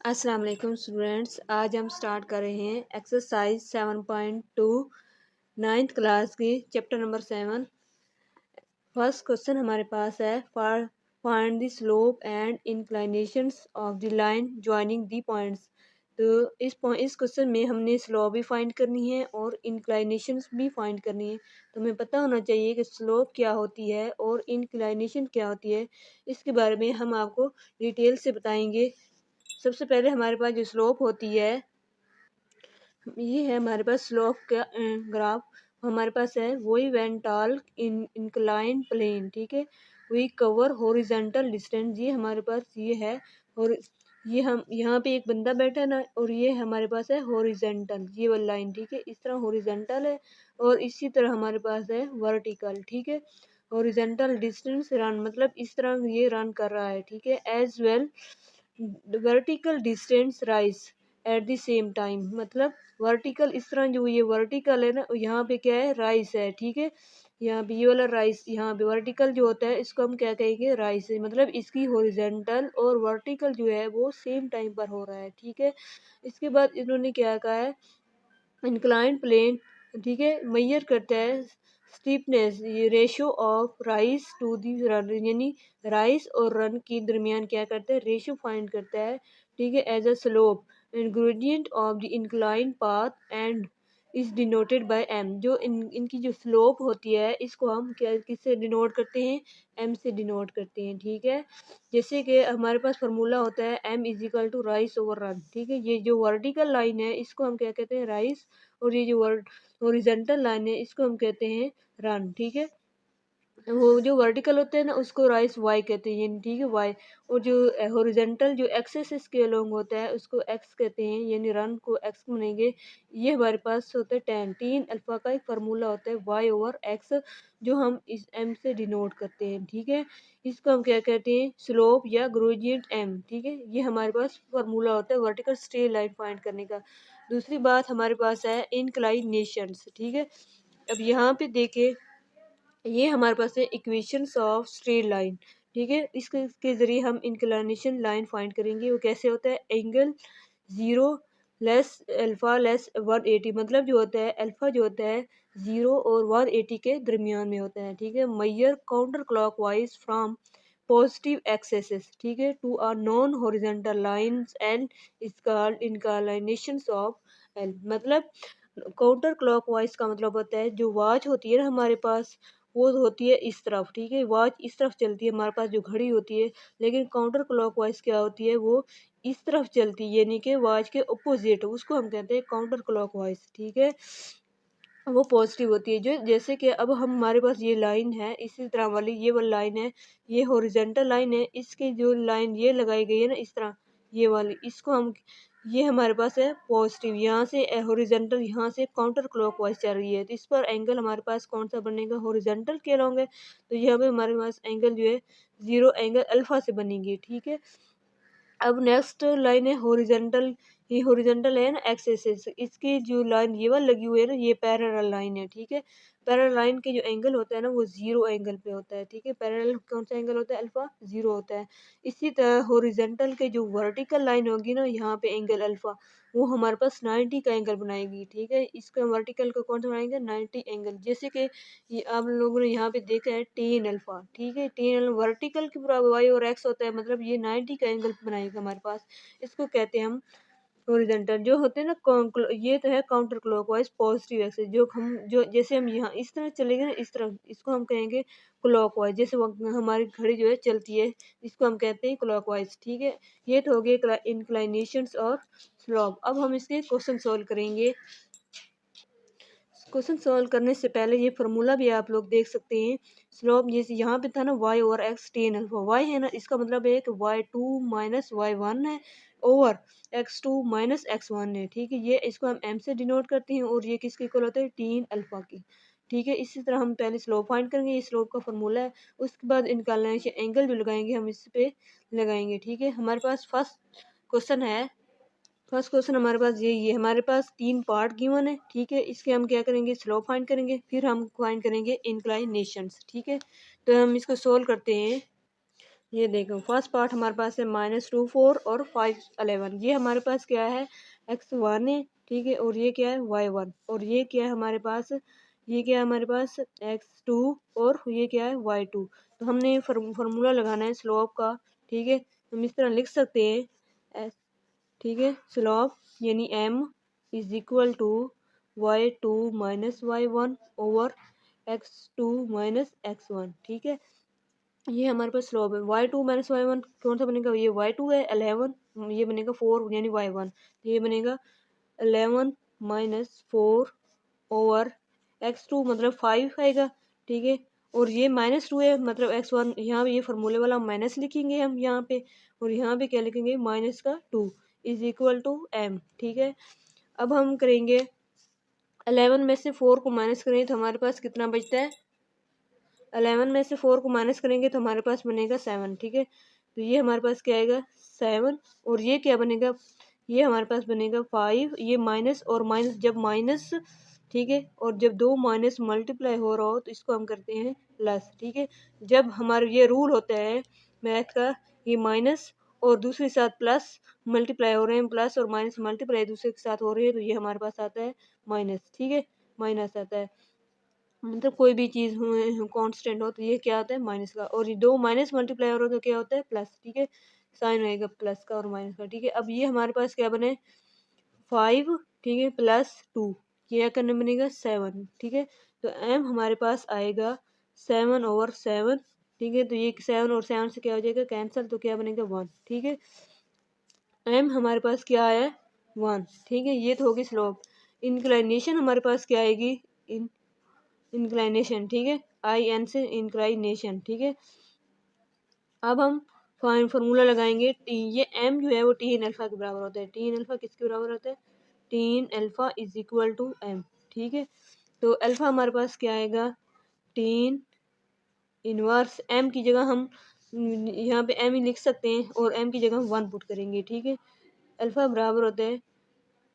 अस्सलाम वालेकुम स्टूडेंट्स। आज हम स्टार्ट कर रहे हैं एक्सरसाइज 7.2 नाइन्थ क्लास की चैप्टर नंबर 7। फर्स्ट क्वेश्चन हमारे पास है find the slope and inclinations of the line joining the points. तो इस क्वेश्चन में हमने स्लोप भी फाइंड करनी है और इंक्लिनेशंस भी फाइंड करनी है। तो हमें पता होना चाहिए कि स्लोप क्या होती है और इंक्लिनेशन क्या होती है। इसके बारे में हम आपको डिटेल से बताएंगे। सबसे पहले हमारे पास जो स्लोप होती है, ये है हमारे पास स्लोप का ग्राफ हमारे पास है। वही वेंटाल इंक्लाइन प्लेन, ठीक है। वही कवर हॉरिजॉन्टल डिस्टेंस, ये हमारे पास ये है। और ये हम यहाँ पे एक बंदा बैठा है ना, और ये हमारे पास है हॉरिजॉन्टल, ये वाली लाइन, ठीक है। इस तरह हॉरिजॉन्टल है और इसी तरह हमारे पास है वर्टिकल, ठीक है। हॉरिजॉन्टल डिस्टेंस रन, मतलब इस तरह ये रन कर रहा है, ठीक है। As well vertical distance rise at the same time, मतलब वर्टिकल इस तरह जो ये वर्टिकल है ना, यहाँ पे क्या है, राइस है, ठीक है। यहाँ पे ये वाला राइस, यहाँ पे वर्टिकल जो होता है इसको हम क्या कहेंगे, राइस है। मतलब इसकी हॉरिजॉन्टल और वर्टिकल जो है वो सेम टाइम पर हो रहा है, ठीक है। इसके बाद इन्होंने क्या कहा है, इंक्लाइंड प्लेन, ठीक है, मेजर करता है स्टीपनेस, ये ratio of rise to the run, यानी राइस और रन के दरमियान क्या करता है, रेशो फाइंड करता है, ठीक है। As a slope and gradient of the incline path and is denoted by m. जो इनकी जो स्लोप होती है इसको हम क्या किससे डिनोट करते हैं, एम से डिनोट करते हैं, ठीक है। जैसे कि हमारे पास फार्मूला होता है m is equal to rise over run, ठीक है। ये जो वर्टिकल लाइन है इसको हम क्या कहते हैं, राइस, और ये जो हॉरिजॉन्टल लाइन है इसको हम कहते हैं रन, ठीक है। वो जो वर्टिकल होते हैं ना उसको राइस वाई कहते हैं, ठीक है, वाई। और जो हॉरिजॉन्टल जो एक्सेस इसके अलोंग होता है उसको एक्स कहते हैं, यानी रन को एक्स बनेंगे। ये हमारे पास होता है टेन अल्फा का एक फार्मूला होता है वाई ओवर एक्स, जो हम इस एम से डिनोट करते हैं, ठीक है। इसको हम क्या कहते हैं, स्लोप या ग्रेडियंट एम, ठीक है। ये हमारे पास फार्मूला होता है वर्टिकल स्ट्रेट लाइन फाइंड करने का। दूसरी बात हमारे पास है इंक्लाइनेशंस, ठीक है। अब यहाँ पे देखे, ये हमारे पास है इक्वेशंस ऑफ स्ट्रेट लाइन, ठीक है। इसके जरिए हम इंक्लिनेशन लाइन फाइंड करेंगे। वो कैसे होता है, एंगल 0 लेस अल्फा लेस 180, मतलब जो होता है अल्फा जो होता है 0 और 180 के दरमियान में होता है, ठीक है। Measure counter clockwise from positive axis, ठीक है, to a non horizontal lines and is called inclinations of L. मतलब काउंटर क्लॉकवाइज का मतलब होता है जो वॉच होती है ना हमारे पास, वो होती है इस तरफ, ठीक है। वॉच इस तरफ चलती है हमारे पास जो घड़ी होती है, लेकिन काउंटर क्लॉकवाइज क्या होती है, वो इस तरफ चलती है, यानी कि वॉच के अपोजिट, उसको हम कहते हैं काउंटर क्लॉकवाइज, ठीक है। वो पॉजिटिव होती है। जो जैसे कि अब हम हमारे पास ये लाइन है, इसी तरह वाली ये वाली लाइन है, ये हॉरिजॉन्टल लाइन है, इसकी जो लाइन ये लगाई गई है ना इस तरह, ये वाली, इसको हम, ये हमारे पास है पॉजिटिव, यहाँ से हॉरिजॉन्टल, यहाँ से काउंटर क्लॉकवाइज चल रही है, तो इस पर एंगल हमारे पास कौन सा बनेगा, हॉरिजॉन्टल के अलॉन्ग है, तो यहाँ पे हमारे पास एंगल जो है 0 एंगल अल्फा से बनेगी, ठीक है। अब नेक्स्ट लाइन है हॉरिजॉन्टल, ये हॉरिजॉन्टल है ना एक्स एक्सिस, इसकी जो लाइन ये वाली लगी हुई है ना, ये पैरेलल लाइन है, ठीक है। पैरेलल लाइन के जो एंगल होता है ना वो 0 एंगल पे होता है, ठीक है। पैरेलल कौन सा एंगल होता है, अल्फा 0 होता है। इसी तरह हॉरिजॉन्टल के जो वर्टिकल लाइन होगी ना, यहाँ पे एंगल अल्फा, वो हमारे पास 90 का एंगल बनाएगी, ठीक है। इसका वर्टिकल का कौन सा बनाएंगे, 90 एंगल। जैसे कि ये आप लोगों ने यहाँ पे देखा है टेन अल्फा, ठीक है। टेन वर्टिकल के बराबर वाई और एक्स होता है, मतलब ये 90 का एंगल बनाएगा हमारे पास, इसको कहते हैं हम हॉरिजॉन्टल। जो होते हैं ना ये तो है काउंटर क्लॉकवाइज पॉजिटिव एक्सिस, जो हम जो जैसे हम यहाँ इस तरह चलेंगे ना इस तरह, इसको हम कहेंगे क्लॉकवाइज, जैसे हमारी घड़ी जो है चलती है, इसको हम कहते हैं क्लॉकवाइज, ठीक है। ये तो हो गए इंक्लाइनेशंस और स्लोप। अब हम इसके क्वेश्चन सोल्व करेंगे। क्वेश्चन सॉल्व करने से पहले ये फार्मूला भी आप लोग देख सकते हैं। स्लोप जैसे यहाँ पे था ना y over x tan alpha, y है ना, इसका मतलब है कि y2 माइनस y1 है ओवर x2 माइनस x1 है, ठीक है। ये इसको हम m से डिनोट करते हैं और ये किसके इक्वल होता है, टेन अल्फा की, ठीक है। इसी तरह हम पहले स्लोप फाइंड करेंगे, ये स्लोप का फार्मूला है। उसके बाद इनका एंगल जो लगाएंगे हम इस पे लगाएंगे, ठीक है। हमारे पास फर्स्ट क्वेश्चन हमारे पास यही है। हमारे पास 3 पार्ट गिवन है, ठीक है। इसके हम क्या करेंगे, स्लोप फाइंड करेंगे, फिर हम फाइंड करेंगे इंक्लाइनेशंस, ठीक है। तो हम इसको सोल्व करते हैं। ये देखो फर्स्ट पार्ट हमारे पास है -2 4 और 5 11। ये हमारे पास क्या है, x1 है, ठीक है, और ये क्या है y1, और ये क्या है हमारे पास, ये क्या है हमारे पास x2, और ये क्या है y2। तो हमने ये फार्मूला लगाना है स्लोप का, ठीक है। हम इस तरह लिख सकते हैं, ठीक है, स्लोप यानी m is equal to y2 minus y1 over x2 minus x1, ठीक है। ये हमारे पास स्लोप है। y2 माइनस y1 कौन सा बनेगा, ये y2 है 11, ये बनेगा 4 यानी y1, तो ये बनेगा 11 माइनस 4 ओवर x2 मतलब 5 आएगा, ठीक है। और ये -2 है मतलब x1, यहाँ पे ये फार्मूले वाला माइनस लिखेंगे हम यहाँ पे, और यहाँ पे क्या लिखेंगे माइनस का 2 इज इक्वल टू m, ठीक है। अब हम करेंगे 11 में से 4 को माइनस करें तो हमारे पास कितना बचता है, 11 में से 4 को माइनस करेंगे तो हमारे पास बनेगा 7, ठीक है। तो ये हमारे पास क्या आएगा 7, और ये क्या बनेगा, ये हमारे पास बनेगा 5, ये माइनस और माइनस जब माइनस, ठीक है, और जब दो माइनस मल्टीप्लाई हो रहा हो तो इसको हम करते हैं प्लस, ठीक है। जब हमारे ये रूल होता है मैथ का, ये माइनस और दूसरे साथ प्लस मल्टीप्लाई हो रहे हैं, प्लस और माइनस मल्टीप्लाई दूसरे के साथ हो रहे हैं, तो ये हमारे पास आता है माइनस, ठीक है, माइनस आता है। मतलब कोई भी चीज़ कांस्टेंट हो तो ये क्या होता है माइनस का, और ये दो माइनस मल्टीप्लाई हो रहा तो क्या होता है प्लस, ठीक है, साइन रहेगा प्लस का और माइनस का, ठीक है। अब ये हमारे पास क्या बने 5, ठीक है, प्लस 2, क्या करने बनेगा 7, ठीक है। तो m हमारे पास आएगा 7/7, ठीक है। तो ये 7 और 7 से क्या हो जाएगा कैंसिल, तो क्या बनेगा 1, ठीक है। m हमारे पास क्या है 1, ठीक है। ये तो होगी स्लोप। इंक्लाइनेशन हमारे पास क्या आएगी, इंक्लाइनेशन, ठीक है, IN से इंक्लाइनेशन, ठीक है। अब हम फार्मूला लगाएंगे ये m जो है वो टीन अल्फा के बराबर होता है। टीन अल्फा किसके बराबर होता है, tan alpha is equal to m, ठीक है। तो अल्फा हमारे पास क्या आएगा, टीन इनवर्स m की जगह हम यहाँ पे m ही लिख सकते हैं और m की जगह हम 1 पुट करेंगे, ठीक है। अल्फा बराबर होता है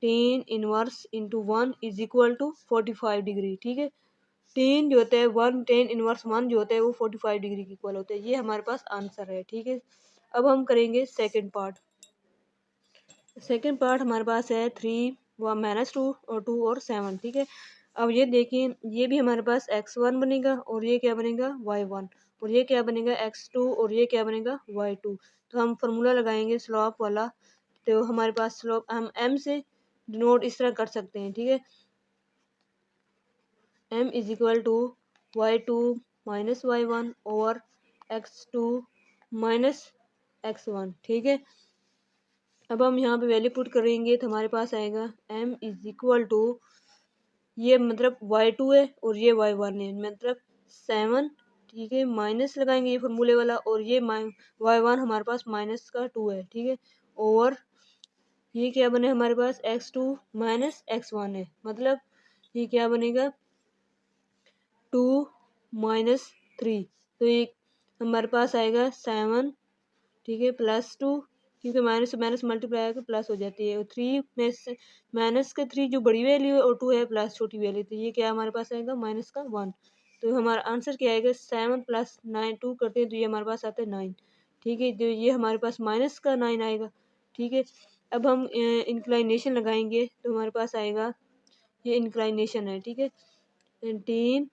tan inverse into 1 is equal to 45 degree, ठीक है। टेन जो होता है 1, टेन इनवर्स 1 जो होता है वो 45 डिग्री के इक्वल होता है। ये हमारे पास आंसर है, ठीक है। अब हम करेंगे सेकंड पार्ट। सेकंड पार्ट हमारे पास है 3 व -2 और 2 और 7, ठीक है। अब ये देखिए ये भी हमारे पास x1 बनेगा और ये क्या बनेगा y1, और ये क्या बनेगा x2 और ये क्या बनेगा y2। तो हम फार्मूला लगाएंगे स्लोप वाला, तो हमारे पास स्लोप हम m से डिनोट इस तरह कर सकते हैं, ठीक है। m is equal to y2 minus y1 over x2 minus x1, ठीक है। अब हम यहाँ पे वैल्यू पुट करेंगे तो हमारे पास आएगा m इज इक्वल टू, ये मतलब y2 है और ये y1 है, मतलब 7, ठीक है, माइनस लगाएंगे ये फार्मूले वाला, और ये y1 हमारे पास माइनस का 2 है, ठीक है, ओवर ये क्या बने हमारे पास x2 माइनस x1 है, मतलब ये क्या बनेगा 2 माइनस 3। तो ये हमारे पास आएगा 7, ठीक है, प्लस 2, क्योंकि माइनस से माइनस मल्टीप्लाई आकर प्लस हो जाती है, और 3 में से माइनस का 3 जो बड़ी वैल्यू है और 2 है प्लस छोटी वैल्यू, तो ये क्या हमारे पास आएगा माइनस का 1। तो हमारा आंसर क्या आएगा 7 प्लस 9 2 करते हैं तो ये हमारे पास आता है 9, ठीक है। तो ये हमारे पास माइनस का 9 आएगा, ठीक है। अब हम इंक्लाइनेशन लगाएंगे तो हमारे पास आएगा, ये इंक्लाइनेशन है, ठीक है, tan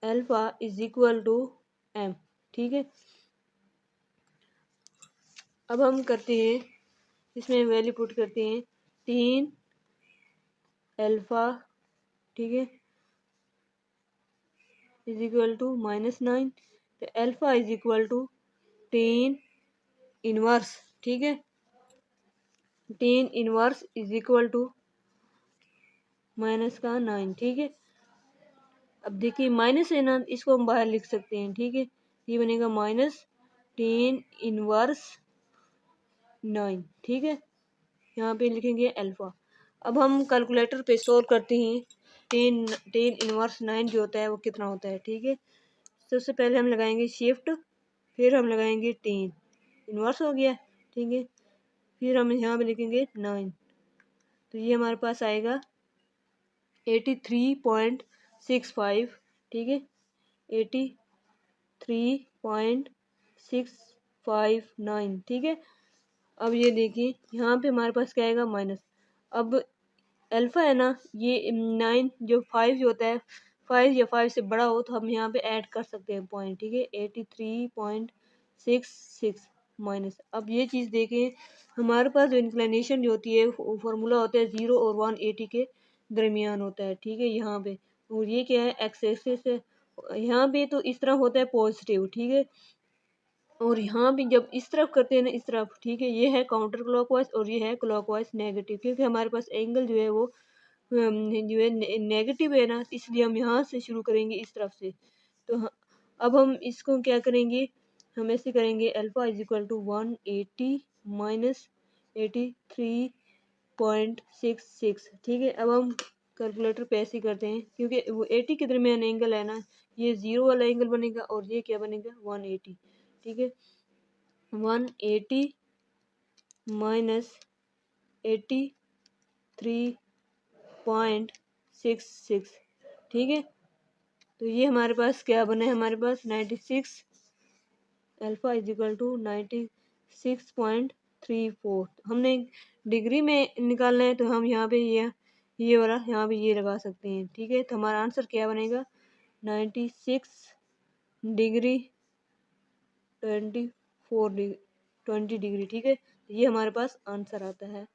alpha is equal to m, ठीक है। अब हम करते हैं इसमें वैल्यू पुट करते हैं 3 अल्फा, ठीक है, इज इक्वल टू -9, तो alpha is equal to 10 inverse, ठीक है, 10 inverse is equal to minus का 9, ठीक है। अब देखिए माइनस है ना, इसको हम बाहर लिख सकते हैं, ठीक है, ये बनेगा -10 इनवर्स 9, ठीक है, यहाँ पे लिखेंगे अल्फा। अब हम कैलकुलेटर पे सोल्व करते हैं 10 इनवर्स 9 जो होता है वो कितना होता है, ठीक है। सबसे पहले हम लगाएंगे शिफ्ट, फिर हम लगाएंगे 10 इनवर्स हो गया, ठीक है, फिर हम यहाँ पे लिखेंगे 9, तो ये हमारे पास आएगा 83.65, ठीक है, 83.65 659, ठीक है। अब ये देखिए यहाँ पे हमारे पास क्या आएगा माइनस। अब अल्फा है ना, ये 9 जो 5 जो होता है 5 या 5 से बड़ा हो तो हम यहाँ पे ऐड कर सकते हैं पॉइंट, ठीक है। 83.66 माइनस। अब ये चीज़ देखें, हमारे पास जो इंक्लिनेशन जो होती है फॉर्मूला होता है 0 और 180 के दरमियान होता है, ठीक है। यहाँ पे और ये क्या है एक्स एक्सिस है, यहाँ पे तो इस तरह होता है पॉजिटिव, ठीक है। और यहाँ भी जब इस तरफ करते हैं ना इस तरफ, ठीक है, ये है काउंटर क्लॉकवाइज और ये है क्लॉकवाइज नेगेटिव, क्योंकि हमारे पास एंगल जो है वो जो है नेगेटिव है ना, इसलिए हम यहाँ से शुरू करेंगे इस तरफ से। तो अब हम इसको क्या करेंगे, हम ऐसे करेंगे alpha is equal to 180 minus 83.66, ठीक है। अब हम कैलकुलेटर पे ऐसे करते हैं, क्योंकि वो 80 के दरमियान एंगल है ना, ये 0 वाला एंगल बनेगा और ये क्या बनेगा 180, ठीक है। 180 माइनस 83.66, ठीक है। तो ये हमारे पास क्या बना है, हमारे पास 96 अल्फा इज इक्वल टू 96.34। हमने डिग्री में निकालना है तो हम यहाँ पे ये वाला यहाँ पे ये लगा सकते हैं, ठीक है। तो हमारा आंसर क्या बनेगा 96 डिग्री 20 डिग्री, ठीक है। ये हमारे पास आंसर आता है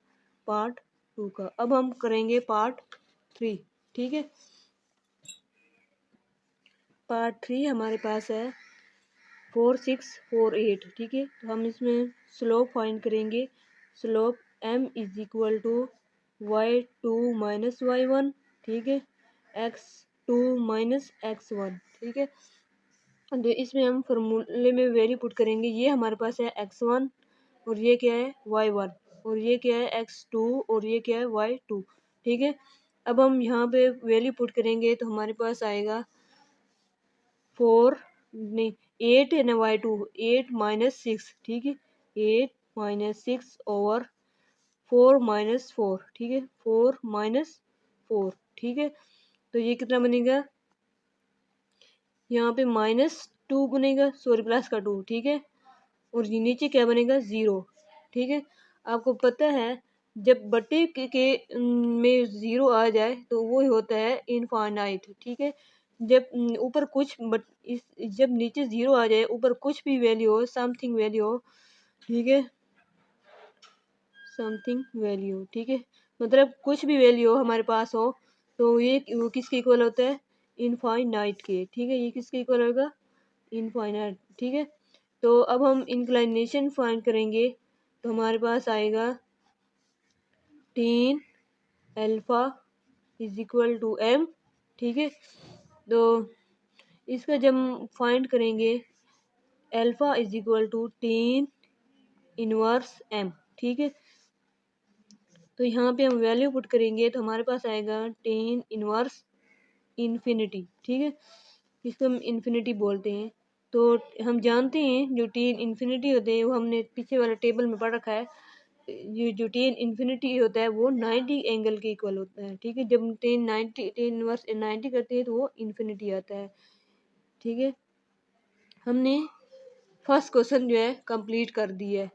पार्ट 2 का। अब हम करेंगे पार्ट 3, ठीक है। पार्ट 3 हमारे पास है 4648, ठीक है। तो हम इसमें स्लोप फाइंड करेंगे। Slope m is equal to y2 minus y1, ठीक है, x2 माइनस x1, ठीक है। तो इसमें हम फॉर्मूले में वैल्यू पुट करेंगे। ये हमारे पास है x1 और ये क्या है y1 और ये क्या है x2 और ये क्या है y2, ठीक है। अब हम यहाँ पे वैल्यू पुट करेंगे तो हमारे पास आएगा 4 नहीं 8 है ना y2, 8 माइनस 6, ठीक है, 8 माइनस 6 ओवर 4 माइनस 4, ठीक है, 4 माइनस 4, ठीक है। तो ये कितना बनेगा, यहाँ पे -2 बनेगा, सॉरी प्लस का 2, ठीक है। और ये नीचे क्या बनेगा 0, ठीक है। आपको पता है जब बटे के में 0 आ जाए तो वो होता है इनफाइनाइट, ठीक है। जब ऊपर कुछ जब नीचे 0 आ जाए, ऊपर कुछ भी वैल्यू हो, समथिंग वैल्यू हो, ठीक है, समथिंग वैल्यू, ठीक है, मतलब कुछ भी वैल्यू हो हमारे पास हो तो ये वो किसके इक्वल होता है इनफाइनाइट के, ठीक है। ये किसके इक्वल होगा इनफाइनाइट, ठीक है। तो अब हम इंक्लाइनेशन फाइंड करेंगे तो हमारे पास आएगा 10 alpha is equal to m, ठीक है। तो इसका जब फाइंड करेंगे alpha is equal to 10 inverse m, ठीक है। तो यहाँ पे हम वैल्यू पुट करेंगे तो हमारे पास आएगा 10 इनवर्स इन्फिनिटी, ठीक है, इसको हम इन्फिनिटी बोलते हैं। तो हम जानते हैं जो 10 इन्फिनिटी होते हैं वो हमने पीछे वाले टेबल में पढ़ रखा है। ये जो 10 इन्फिनिटी होता है वो 90 एंगल के इक्वल होता है, ठीक है। जब 10 इनवर्स 90 करते हैं तो वो इन्फिनिटी आता है, ठीक है। हमने फर्स्ट क्वेश्चन जो है कंप्लीट कर दिया है।